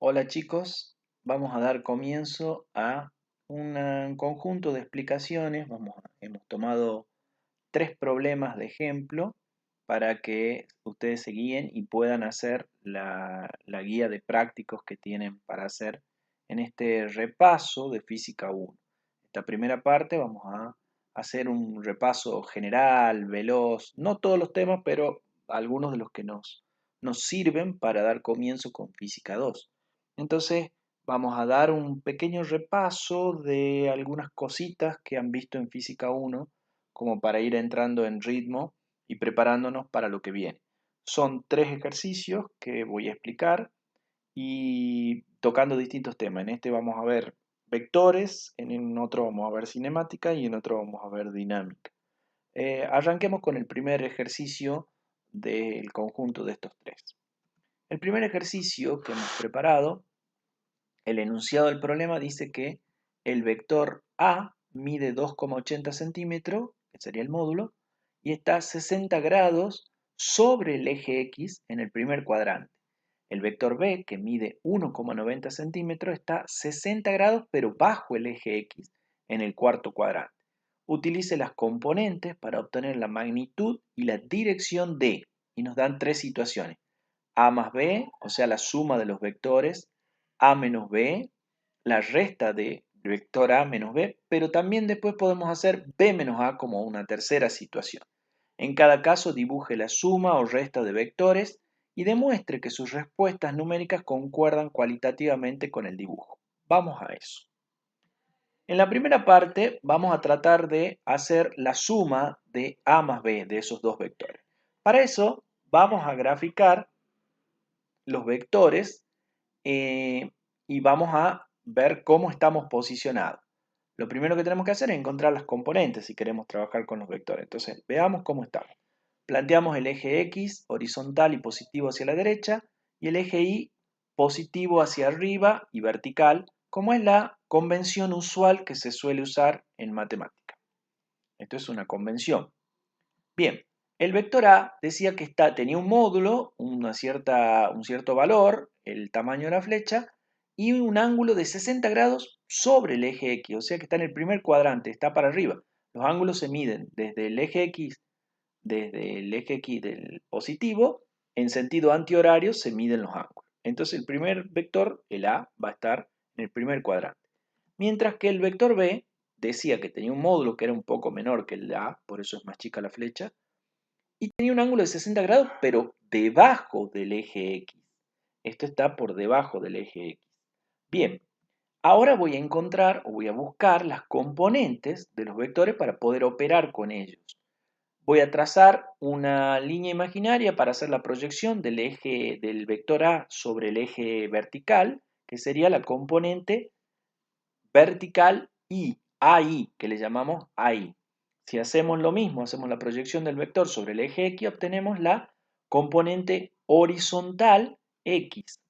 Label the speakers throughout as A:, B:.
A: Hola chicos, vamos a dar comienzo a un conjunto de explicaciones. Hemos tomado tres problemas de ejemplo para que ustedes se guíen y puedan hacer la guía de prácticos que tienen para hacer en este repaso de Física 1. Esta primera parte vamos a hacer un repaso general, veloz, no todos los temas, pero algunos de los que nos sirven para dar comienzo con Física 2. Entonces, vamos a dar un pequeño repaso de algunas cositas que han visto en Física 1 como para ir entrando en ritmo y preparándonos para lo que viene. Son tres ejercicios que voy a explicar y tocando distintos temas. En este vamos a ver vectores, en otro vamos a ver cinemática y en otro vamos a ver dinámica. Arranquemos con el primer ejercicio del conjunto de estos tres. El primer ejercicio que hemos preparado, el enunciado del problema dice que el vector A mide 2,80 centímetros, que sería el módulo, y está a 60 grados sobre el eje X en el primer cuadrante. El vector B, que mide 1,90 centímetros, está 60 grados pero bajo el eje X en el cuarto cuadrante. Utilice las componentes para obtener la magnitud y la dirección de, y nos dan tres situaciones. A más B, o sea, la suma de los vectores, A menos B, la resta de vector A menos B, pero también después podemos hacer B menos A como una tercera situación. En cada caso dibuje la suma o resta de vectores y demuestre que sus respuestas numéricas concuerdan cualitativamente con el dibujo. Vamos a eso. En la primera parte vamos a tratar de hacer la suma de A más B de esos dos vectores. Para eso vamos a graficar los vectores y vamos a ver cómo estamos posicionados. Lo primero que tenemos que hacer es encontrar las componentes si queremos trabajar con los vectores. Entonces, veamos cómo estamos. Planteamos el eje X horizontal y positivo hacia la derecha y el eje Y positivo hacia arriba y vertical, como es la convención usual que se suele usar en matemática. Esto es una convención. Bien, el vector A decía que tenía un módulo, un cierto valor, el tamaño de la flecha, y un ángulo de 60 grados sobre el eje X, o sea que está en el primer cuadrante, está para arriba. Los ángulos se miden desde el eje X del positivo, en sentido antihorario se miden los ángulos. Entonces el primer vector, el A, va a estar en el primer cuadrante. Mientras que el vector B decía que tenía un módulo que era un poco menor que el A, por eso es más chica la flecha, y tenía un ángulo de 60 grados, pero debajo del eje X. Esto está por debajo del eje X. Bien, ahora voy a encontrar o voy a buscar las componentes de los vectores para poder operar con ellos. Voy a trazar una línea imaginaria para hacer la proyección del eje del vector A sobre el eje vertical, que sería la componente vertical y AI, que le llamamos AI. Si hacemos lo mismo, hacemos la proyección del vector sobre el eje X, obtenemos la componente horizontal X.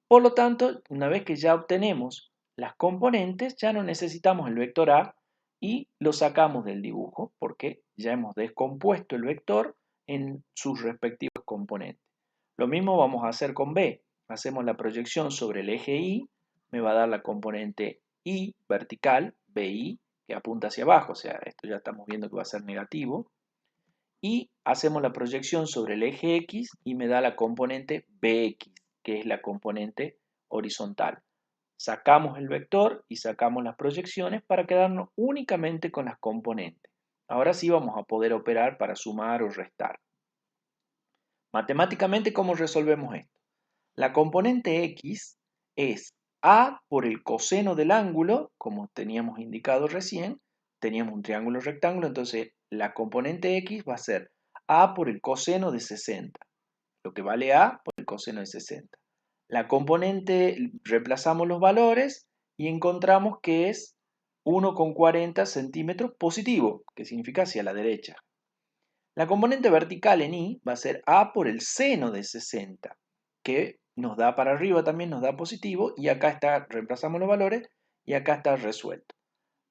A: Por lo tanto, una vez que ya obtenemos las componentes, ya no necesitamos el vector A y lo sacamos del dibujo, porque ya hemos descompuesto el vector en sus respectivos componentes. Lo mismo vamos a hacer con B. Hacemos la proyección sobre el eje Y, me va a dar la componente Y vertical, BI, que apunta hacia abajo, o sea, esto ya estamos viendo que va a ser negativo. Y hacemos la proyección sobre el eje X y me da la componente BX, que es la componente horizontal. Sacamos el vector y sacamos las proyecciones para quedarnos únicamente con las componentes. Ahora sí vamos a poder operar para sumar o restar. Matemáticamente, ¿cómo resolvemos esto? La componente X es A por el coseno del ángulo, como teníamos indicado recién, teníamos un triángulo rectángulo, entonces la componente X va a ser A por el coseno de 60, lo que vale A por el coseno de 60. La componente, reemplazamos los valores y encontramos que es 1,40 centímetros positivo, que significa hacia la derecha. La componente vertical en Y va a ser A por el seno de 60, que nos da para arriba también, nos da positivo, y acá está, reemplazamos los valores, y acá está resuelto.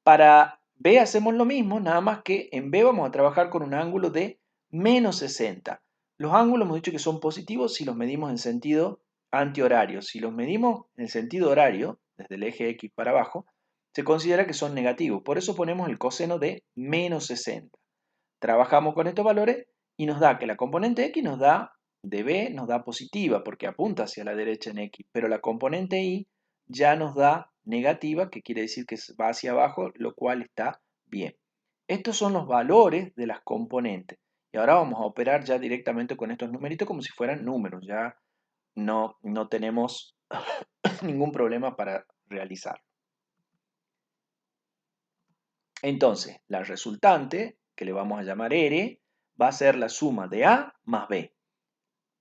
A: Para B hacemos lo mismo, nada más que en B vamos a trabajar con un ángulo de menos 60. Los ángulos hemos dicho que son positivos si los medimos en sentido antihorarios, si los medimos en el sentido horario, desde el eje X para abajo, se considera que son negativos. Por eso ponemos el coseno de menos 60. Trabajamos con estos valores y nos da que la componente X nos da, de B, nos da positiva, porque apunta hacia la derecha en X, pero la componente Y ya nos da negativa, que quiere decir que va hacia abajo, lo cual está bien. Estos son los valores de las componentes. Y ahora vamos a operar ya directamente con estos numeritos como si fueran números. Ya no tenemos ningún problema para realizar. Entonces, la resultante, que le vamos a llamar R, va a ser la suma de A más B.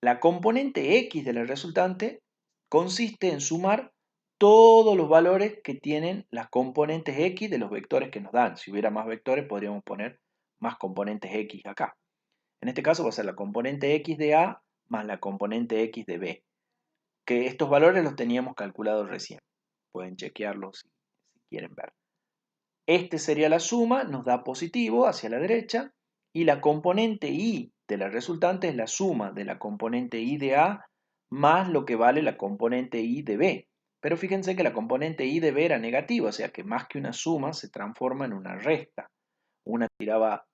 A: La componente X de la resultante consiste en sumar todos los valores que tienen las componentes X de los vectores que nos dan. Si hubiera más vectores, podríamos poner más componentes X acá. En este caso va a ser la componente X de A más la componente X de B. Que estos valores los teníamos calculados recién. Pueden chequearlos si quieren ver. Este sería la suma, nos da positivo hacia la derecha, y la componente Y de la resultante es la suma de la componente Y de A más lo que vale la componente Y de B. Pero fíjense que la componente Y de B era negativa, o sea que más que una suma se transforma en una resta. Una tiraba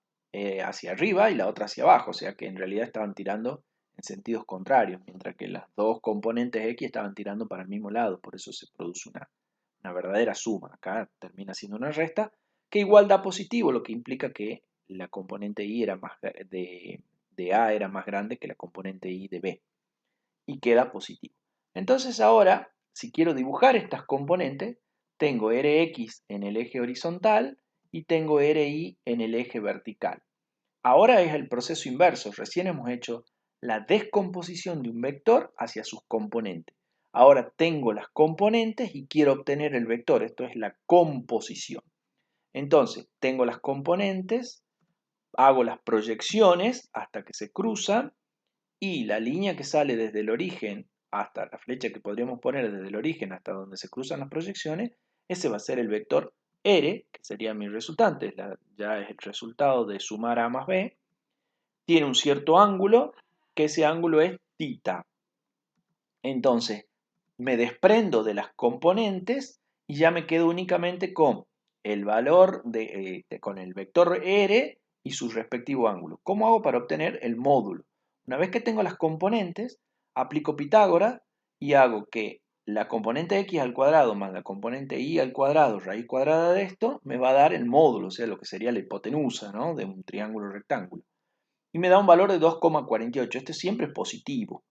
A: hacia arriba y la otra hacia abajo, o sea que en realidad estaban tirando en sentidos contrarios, mientras que las dos componentes X estaban tirando para el mismo lado, por eso se produce una verdadera suma. Acá termina siendo una resta que igual da positivo, lo que implica que la componente Y era de A era más grande que la componente Y de B. Y queda positivo. Entonces ahora, si quiero dibujar estas componentes, tengo Rx en el eje horizontal y tengo Ri en el eje vertical. Ahora es el proceso inverso. Recién hemos hecho la descomposición de un vector hacia sus componentes. Ahora tengo las componentes y quiero obtener el vector. Esto es la composición. Entonces, tengo las componentes, hago las proyecciones hasta que se cruzan y la línea que sale desde el origen hasta la flecha que podríamos poner desde el origen hasta donde se cruzan las proyecciones, ese va a ser el vector R, que sería mi resultante, ya es el resultado de sumar A más B. Tiene un cierto ángulo, que ese ángulo es θ. Entonces, me desprendo de las componentes y ya me quedo únicamente con el valor con el vector R y su respectivo ángulo. ¿Cómo hago para obtener el módulo? Una vez que tengo las componentes, aplico Pitágoras y hago que la componente x al cuadrado más la componente y al cuadrado, raíz cuadrada de esto, me va a dar el módulo, o sea, lo que sería la hipotenusa, ¿no?, de un triángulo rectángulo. Y me da un valor de 2,48. Este siempre es positivo.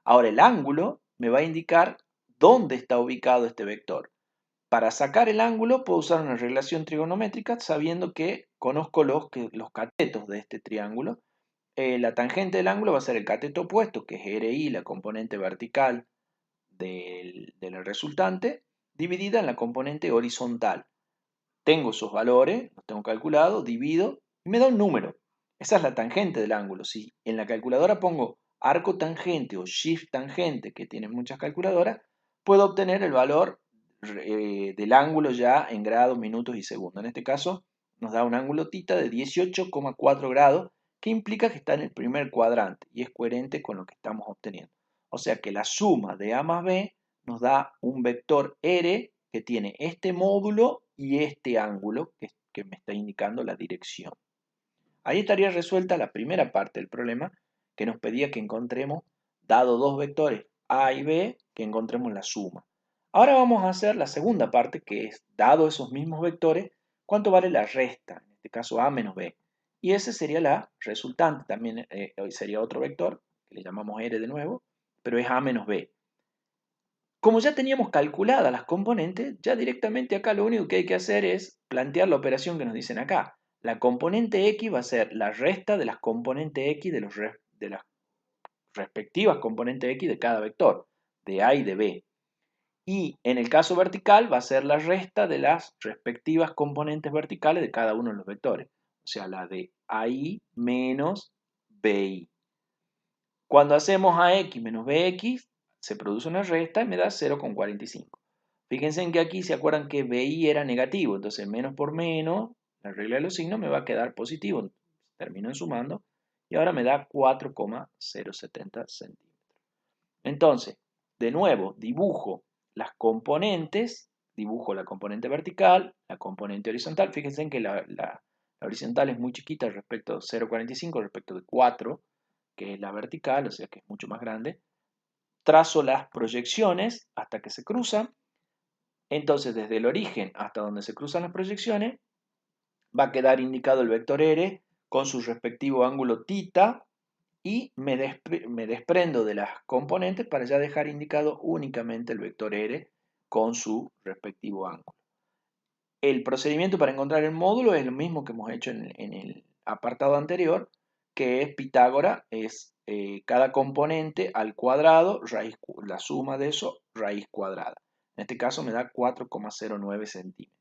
A: Ahora el ángulo me va a indicar dónde está ubicado este vector. Para sacar el ángulo puedo usar una relación trigonométrica sabiendo que conozco los catetos de este triángulo. La tangente del ángulo va a ser el cateto opuesto, que es RI, la componente vertical de la resultante, dividida en la componente horizontal. Tengo esos valores, los tengo calculados, divido y me da un número. Esa es la tangente del ángulo. Si en la calculadora pongo arco tangente o shift tangente, que tienen muchas calculadoras, puedo obtener el valor del ángulo ya en grados, minutos y segundos. En este caso nos da un ángulo θ de 18,4 grados, que implica que está en el primer cuadrante y es coherente con lo que estamos obteniendo. O sea que la suma de A más B nos da un vector R que tiene este módulo y este ángulo que me está indicando la dirección. Ahí estaría resuelta la primera parte del problema, que nos pedía que encontremos, dado dos vectores A y B, que encontremos la suma. Ahora vamos a hacer la segunda parte, que es, dado esos mismos vectores, ¿cuánto vale la resta? En este caso A menos B. Y ese sería la resultante, también sería otro vector, que le llamamos R de nuevo, pero es A menos B. Como ya teníamos calculadas las componentes, ya directamente acá lo único que hay que hacer es plantear la operación que nos dicen acá. La componente X va a ser la resta de las componentes X de las respectivas componentes X de cada vector, de A y de B. Y en el caso vertical va a ser la resta de las respectivas componentes verticales de cada uno de los vectores. O sea, la de AI menos BI. Cuando hacemos AX menos BX, se produce una resta y me da 0,45. Fíjense en que aquí se acuerdan que BI era negativo, entonces menos por menos, la regla de los signos me va a quedar positivo. Termino sumando y ahora me da 4,070 centímetros. Entonces, de nuevo, dibujo las componentes, dibujo la componente vertical, la componente horizontal. Fíjense en que la horizontal es muy chiquita respecto a 0,45, respecto de 4, que es la vertical, o sea que es mucho más grande. Trazo las proyecciones hasta que se cruzan. Entonces, desde el origen hasta donde se cruzan las proyecciones, va a quedar indicado el vector R con su respectivo ángulo θ, y me desprendo de las componentes para ya dejar indicado únicamente el vector R con su respectivo ángulo. El procedimiento para encontrar el módulo es lo mismo que hemos hecho en el apartado anterior, que es Pitágoras, es cada componente al cuadrado, la suma de eso, raíz cuadrada. En este caso me da 4,09 centímetros.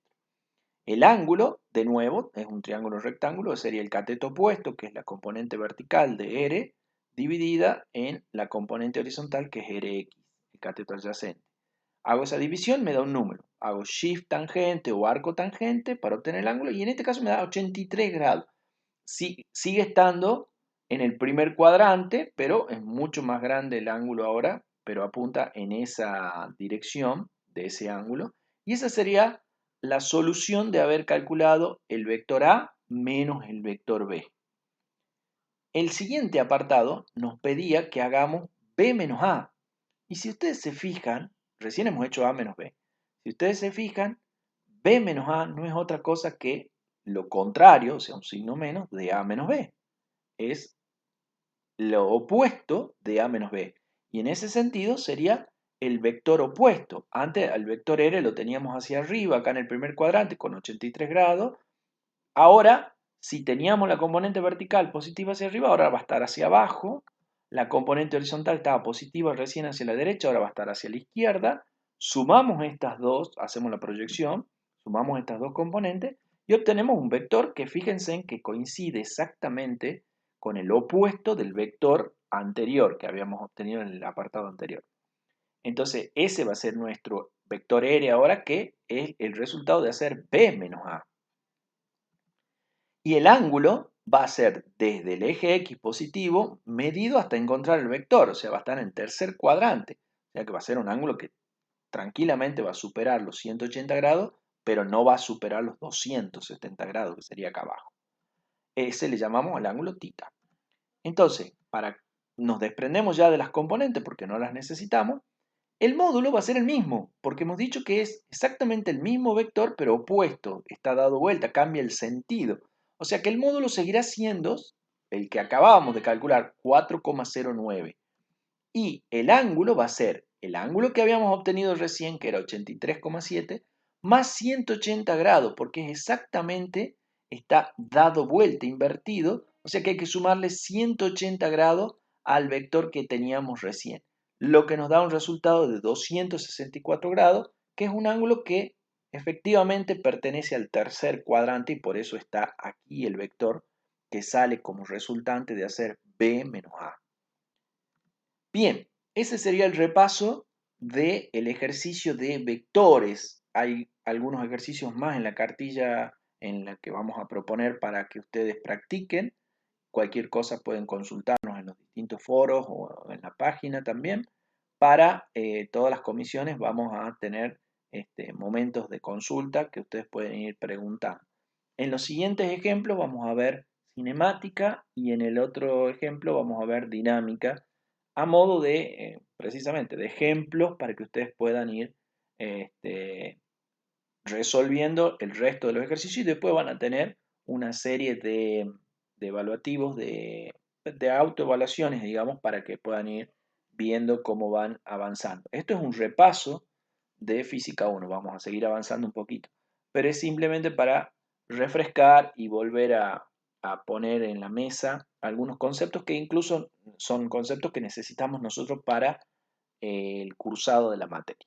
A: El ángulo, de nuevo, es un triángulo rectángulo, sería el cateto opuesto, que es la componente vertical de R, dividida en la componente horizontal, que es Rx, el cateto adyacente. Hago esa división, me da un número. Hago shift tangente o arco tangente para obtener el ángulo, y en este caso me da 83 grados. Sigue estando en el primer cuadrante, pero es mucho más grande el ángulo ahora, pero apunta en esa dirección de ese ángulo. Y esa sería la solución de haber calculado el vector A menos el vector B. El siguiente apartado nos pedía que hagamos B menos A. Y si ustedes se fijan, recién hemos hecho A menos B. Si ustedes se fijan, B menos A no es otra cosa que lo contrario, o sea, un signo menos, de A menos B. Es lo opuesto de A menos B. Y en ese sentido sería el vector opuesto. Antes el vector R lo teníamos hacia arriba, acá en el primer cuadrante, con 83 grados. Ahora, si teníamos la componente vertical positiva hacia arriba, ahora va a estar hacia abajo. La componente horizontal estaba positiva recién hacia la derecha, ahora va a estar hacia la izquierda. Sumamos estas dos, hacemos la proyección, sumamos estas dos componentes y obtenemos un vector que fíjense en que coincide exactamente con el opuesto del vector anterior que habíamos obtenido en el apartado anterior. Entonces, ese va a ser nuestro vector R ahora, que es el resultado de hacer B menos A. Y el ángulo va a ser desde el eje X positivo medido hasta encontrar el vector, o sea, va a estar en tercer cuadrante. O sea que va a ser un ángulo que tranquilamente va a superar los 180 grados, pero no va a superar los 270 grados, que sería acá abajo. Ese le llamamos el ángulo θ. Entonces, nos desprendemos ya de las componentes porque no las necesitamos. El módulo va a ser el mismo, porque hemos dicho que es exactamente el mismo vector, pero opuesto, está dado vuelta, cambia el sentido. O sea que el módulo seguirá siendo el que acabábamos de calcular, 4,09. Y el ángulo va a ser el ángulo que habíamos obtenido recién, que era 83,7, más 180 grados, porque es exactamente, está dado vuelta, invertido, o sea que hay que sumarle 180 grados al vector que teníamos recién, lo que nos da un resultado de 264 grados, que es un ángulo que efectivamente pertenece al tercer cuadrante y por eso está aquí el vector que sale como resultante de hacer B menos A. Bien, ese sería el repaso del ejercicio de vectores. Hay algunos ejercicios más en la cartilla en la que vamos a proponer para que ustedes practiquen. Cualquier cosa pueden consultarnos en los distintos foros o en la página también. Para todas las comisiones vamos a tener momentos de consulta que ustedes pueden ir preguntando. En los siguientes ejemplos vamos a ver cinemática y en el otro ejemplo vamos a ver dinámica, a modo de, precisamente, de ejemplos para que ustedes puedan ir resolviendo el resto de los ejercicios y después van a tener una serie de evaluativos, de autoevaluaciones, digamos, para que puedan ir viendo cómo van avanzando. Esto es un repaso de Física 1, vamos a seguir avanzando un poquito, pero es simplemente para refrescar y volver a poner en la mesa algunos conceptos que incluso son conceptos que necesitamos nosotros para el cursado de la materia.